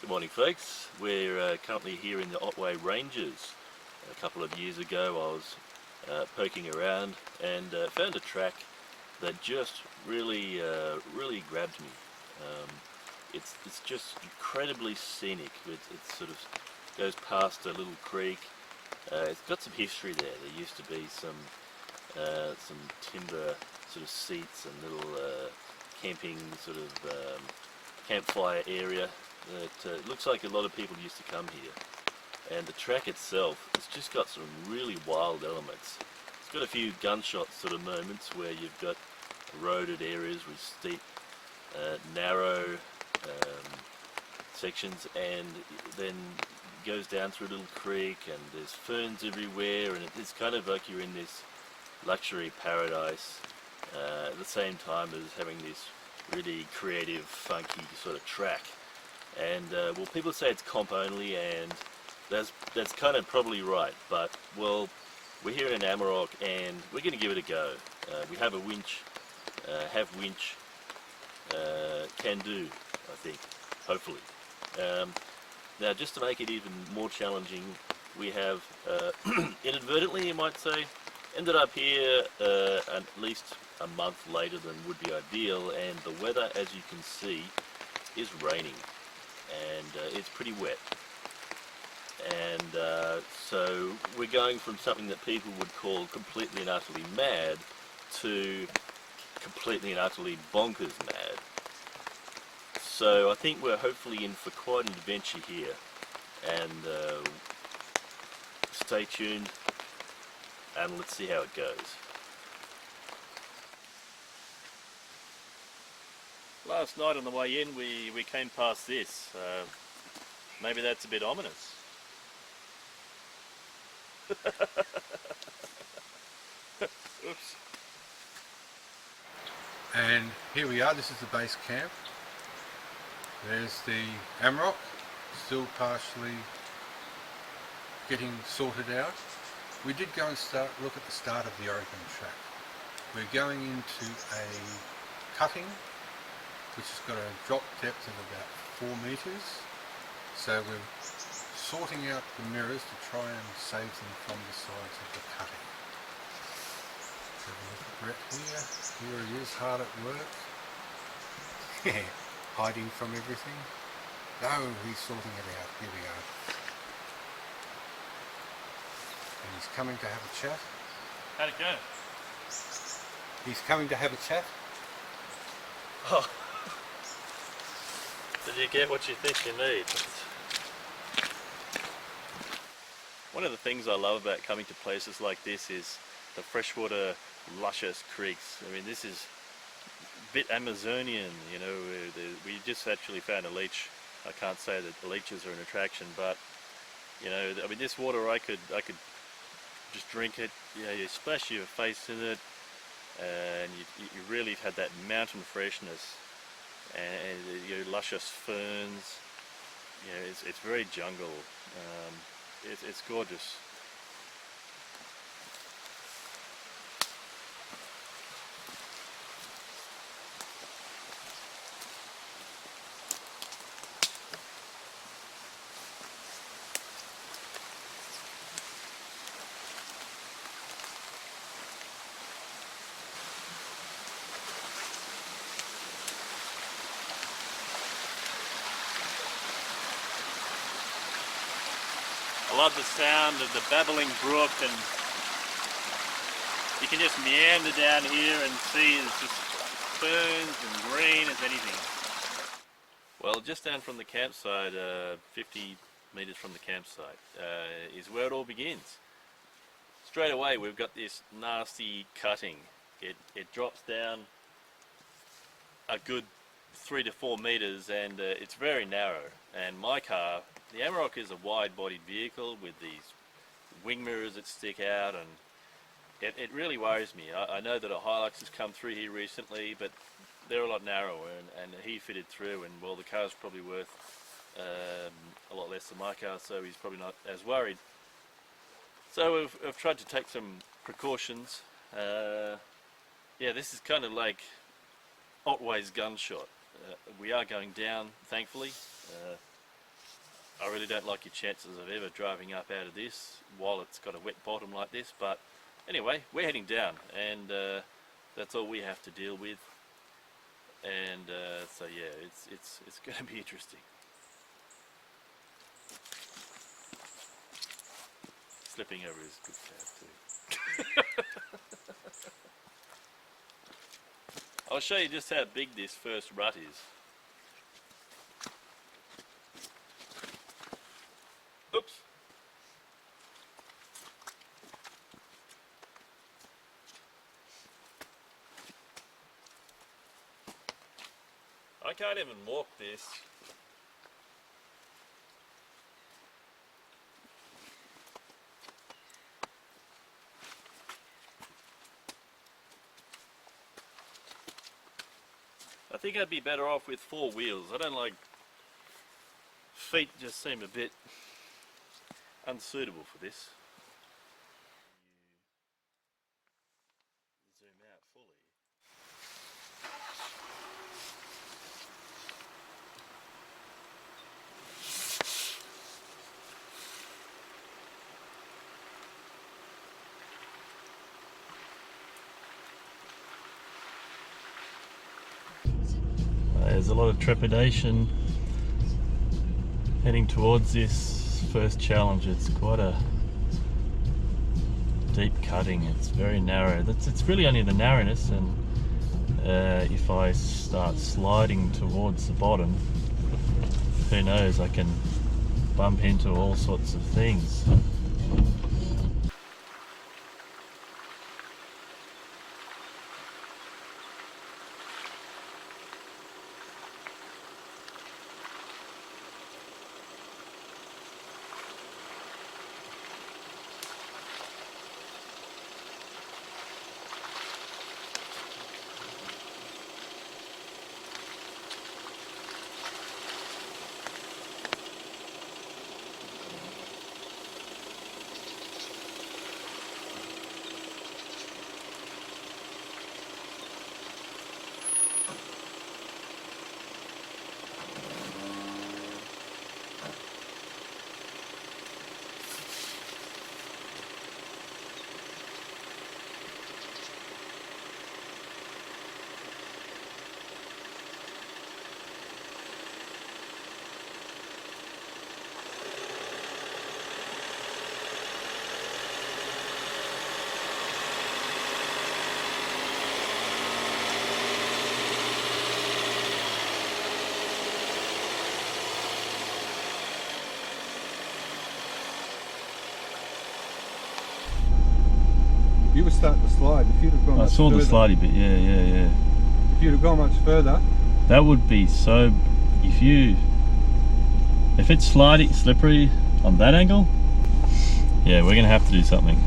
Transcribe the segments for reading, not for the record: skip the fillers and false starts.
Good morning, folks. We're currently here in the Otway Ranges. A couple of years ago I was poking around and found a track that just really grabbed me. It's just incredibly scenic. It sort of goes past a little creek. It's got some history there. There used to be some timber sort of seats and little camping sort of campfire area that looks like a lot of people used to come here. And the track itself, it's just got some really wild elements. It's got a few gunshot sort of moments where you've got eroded areas with steep, narrow sections, and then goes down through a little creek, and there's ferns everywhere, and it's kind of like you're in this luxury paradise at the same time as having this really creative, funky sort of track. And well, people say it's comp only, and that's kind of probably right, but well, we're here in Amarok and we're going to give it a go. We have a winch, can do, I think, hopefully. Now, just to make it even more challenging, we have inadvertently, you might say, ended up here at least a month later than would be ideal, and the weather, as you can see, is raining, and it's pretty wet. And so we're going from something that people would call completely and utterly mad to completely and utterly bonkers mad. So I think we're hopefully in for quite an adventure here, and stay tuned and let's see how it goes. Last night on the way in we came past this. Maybe that's a bit ominous. Oops. And here we are, this is the base camp. There's the Amarok, still partially getting sorted out. We did go and look at the start of the Oregon track. We're going into a cutting which has got a drop depth of about 4 meters. So we're sorting out the mirrors to try and save them from the sides of the cutting. So look at Brett here. Here he is, hard at work. Hiding from everything. No, he's sorting it out. Here we go. And he's coming to have a chat. How'd it go? He's coming to have a chat. Oh. Did you get what you think you need? One of the things I love about coming to places like this is the freshwater, luscious creeks. I mean, this is a bit Amazonian, you know. We just actually found a leech. I can't say that the leeches are an attraction, but you know, I mean, this water I could just drink it. You know, you splash your face in it, and you really had that mountain freshness, and your luscious ferns. You know, it's very jungle. It's gorgeous. I love the sound of the babbling brook, and you can just meander down here and see it's just ferns and green as anything. Well, just down from the campsite, 50 meters from the campsite, is where it all begins. Straight away we've got this nasty cutting. It drops down a good 3 to 4 meters, and it's very narrow, and my car, the Amarok, is a wide-bodied vehicle with these wing mirrors that stick out, and it really worries me. I know that a Hilux has come through here recently, but they're a lot narrower, and he fitted through, and well, the car's probably worth a lot less than my car, so he's probably not as worried. So we've tried to take some precautions. Yeah, this is kind of like Otway's gunshot. We are going down, thankfully. I really don't like your chances of ever driving up out of this while it's got a wet bottom like this, but anyway, we're heading down, and that's all we have to deal with. And so yeah, it's going to be interesting. Slipping over is good cab too. I'll show you just how big this first rut is. Oops. I can't even walk this. I think I'd be better off with 4 wheels. I don't like, feet just seem a bit unsuitable for this. Zoom out fully. There's a lot of trepidation heading towards this first challenge. It's quite a deep cutting. It's very narrow. It's really only the narrowness, and if I start sliding towards the bottom, who knows, I can bump into all sorts of things. You were starting to slide. If you'd have gone I saw the slidey bit, yeah. If you'd have gone much further, that would be so. If it's slidey, slippery on that angle, yeah, we're gonna have to do something.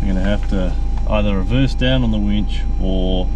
We're gonna have to either reverse down on the winch or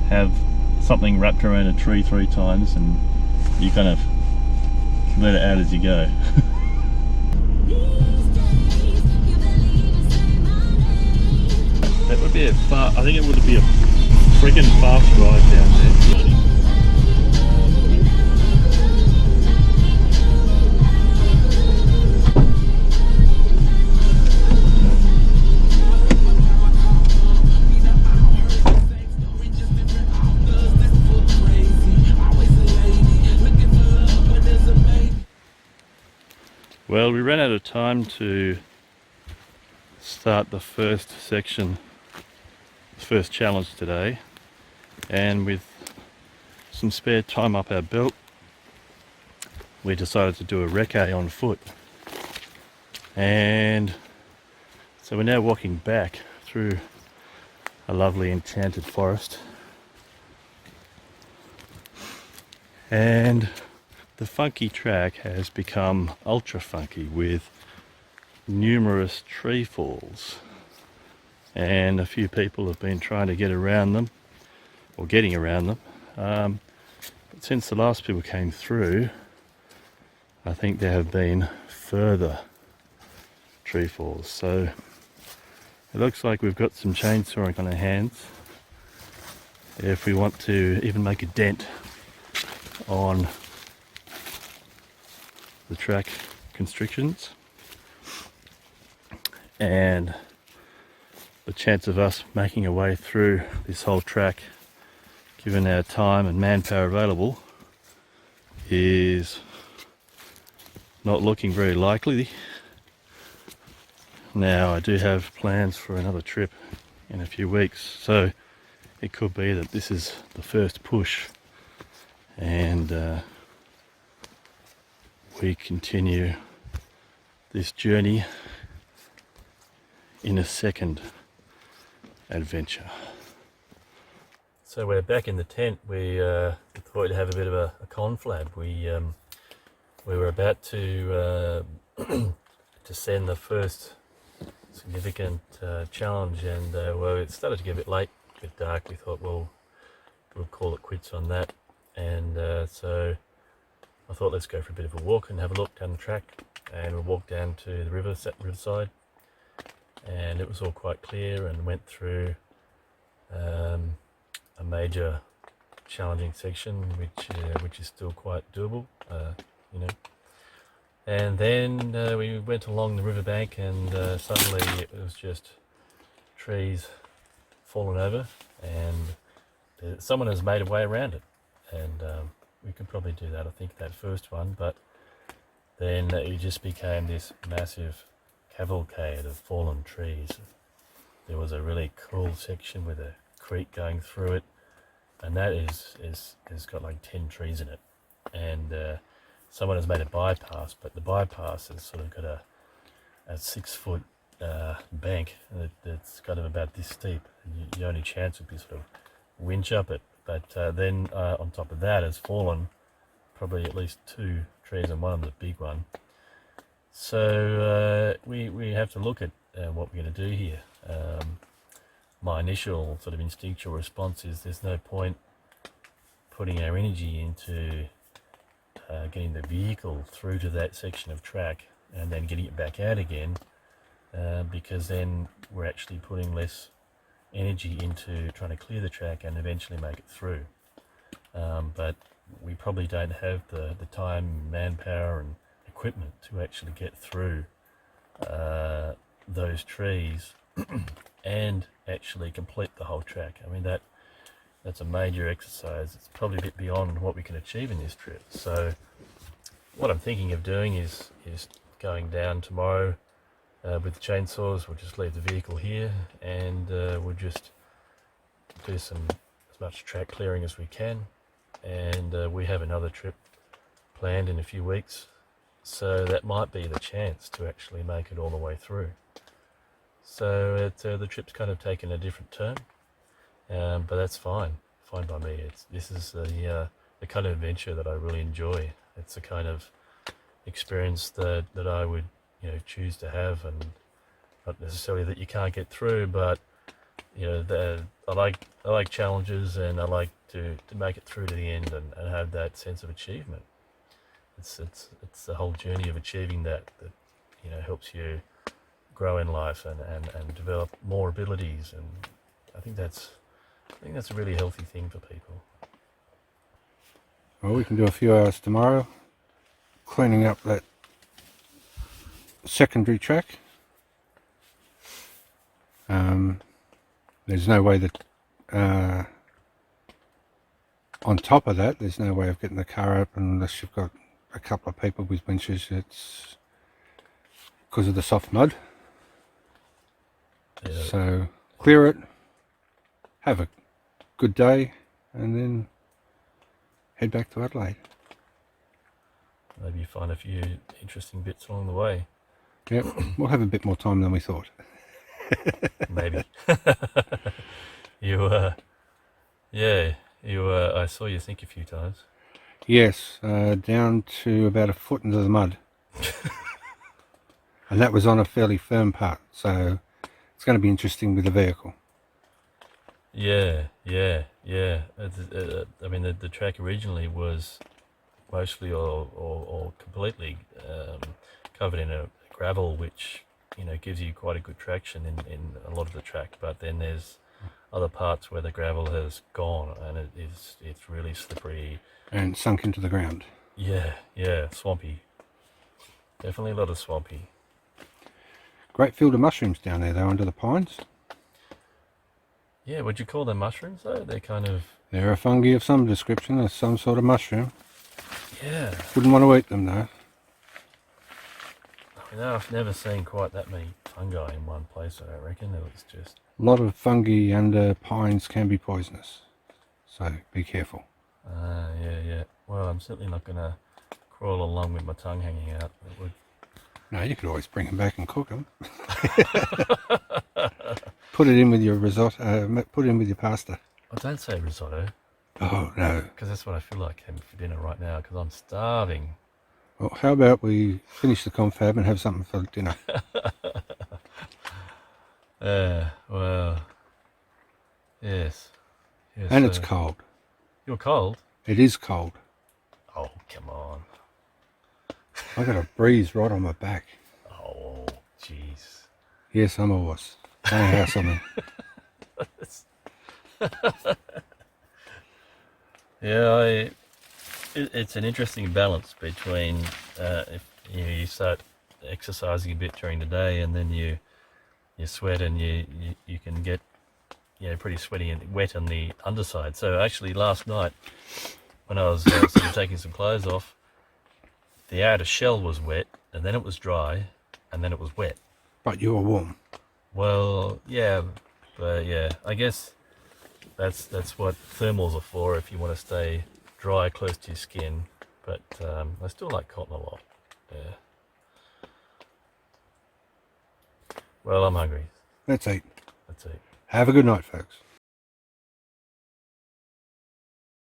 have something wrapped around a tree 3 times, and you kind of let it out as you go. That would be I think it would be a freaking fast ride down there. Well, we ran out of time to start the first section, the first challenge today, and with some spare time up our belt, we decided to do a recce on foot. And so we're now walking back through a lovely enchanted forest, and the funky track has become ultra funky with numerous tree falls, and a few people have been trying to get around them, or getting around them, but since the last people came through, I think there have been further tree falls. So it looks like we've got some chainsawing on our hands if we want to even make a dent on the track constrictions, and the chance of us making a way through this whole track, given our time and manpower available, is not looking very likely. Now, I do have plans for another trip in a few weeks, so it could be that this is the first push and we continue this journey in a second adventure. So we're back in the tent. We thought we'd have a bit of a conflab. We were about to to send the first significant challenge, and well, it started to get a bit late, a bit dark. We thought, well, we'll call it quits on that, and so I thought, let's go for a bit of a walk and have a look down the track. And we walked down to the riverside, and it was all quite clear, and went through a major challenging section, which is still quite doable, you know. And then we went along the riverbank, and suddenly it was just trees fallen over, and someone has made a way around it. And we could probably do that, I think, that first one, but then it just became this massive cavalcade of fallen trees. There was a really cool section with a creek going through it, and that has got like 10 trees in it, and someone has made a bypass, but the bypass has sort of got a 6-foot bank that's kind of about this steep. Your only chance would be sort of winch up it, but then on top of that has fallen probably at least 2 trees, and one of them a big one. So we have to look at what we're going to do here. My initial sort of instinctual response is there's no point putting our energy into getting the vehicle through to that section of track and then getting it back out again, because then we're actually putting less energy into trying to clear the track and eventually make it through. But we probably don't have the time, manpower and equipment to actually get through those trees and actually complete the whole track. I mean, that's a major exercise. It's probably a bit beyond what we can achieve in this trip. So what I'm thinking of doing is going down tomorrow with the chainsaws. We'll just leave the vehicle here, and we'll just do as much track clearing as we can. And we have another trip planned in a few weeks, so that might be the chance to actually make it all the way through. So the trip's kind of taken a different turn, but that's fine by me. This is the kind of adventure that I really enjoy. It's the kind of experience that I would, you know, choose to have, and not necessarily that you can't get through, but you know, I like challenges, and I like to make it through to the end and have that sense of achievement. It's the whole journey of achieving that you know, helps you grow in life and develop more abilities, and I think that's a really healthy thing for people. Well, we can do a few hours tomorrow cleaning up that secondary track. There's no way that on top of that, there's no way of getting the car open unless you've got a couple of people with winches. It's because of the soft mud. Yeah. So clear it, have a good day, and then head back to Adelaide. Maybe you find a few interesting bits along the way. Yep, we'll have a bit more time than we thought. Maybe. I saw you sink a few times. Yes, down to about a foot into the mud. And that was on a fairly firm part, so it's going to be interesting with the vehicle. Yeah. I mean, the track originally was mostly or completely covered in a gravel, which, you know, gives you quite a good traction in a lot of the track. But then there's other parts where the gravel has gone, and it's really slippery and sunk into the ground. Yeah, swampy. Definitely a lot of swampy. Great field of mushrooms down there though, under the pines. Yeah, would you call them mushrooms though? They're kind of... They're a fungi of some description, or some sort of mushroom. Yeah. Wouldn't want to eat them though. I've never seen quite that many fungi in one place, I don't reckon. It was just... A lot of fungi under pines can be poisonous, so be careful. Yeah. Well, I'm certainly not going to crawl along with my tongue hanging out. It would... No, you could always bring them back and cook them. Put it in with your risotto, put it in with your pasta. I don't say risotto. Oh, no. Because that's what I feel like having for dinner right now, because I'm starving. Well, how about we finish the confab and have something for dinner? Well, yes. And it's cold. You're cold? It is cold. Oh, come on. I got a breeze right on my back. Oh, jeez. Yes, I'm a horse. Don't hassle me. Yeah, it's an interesting balance between if you start exercising a bit during the day and then you sweat and you can get pretty sweaty and wet on the underside. So actually last night when I was sort of taking some clothes off, the outer shell was wet and then it was dry and then it was wet. But you were warm. Well, yeah, but yeah, I guess that's what thermals are for, if you want to stay dry close to your skin. But I still like cotton a lot. Yeah. Well, I'm hungry. Let's eat. Let's eat. Have a good night, folks.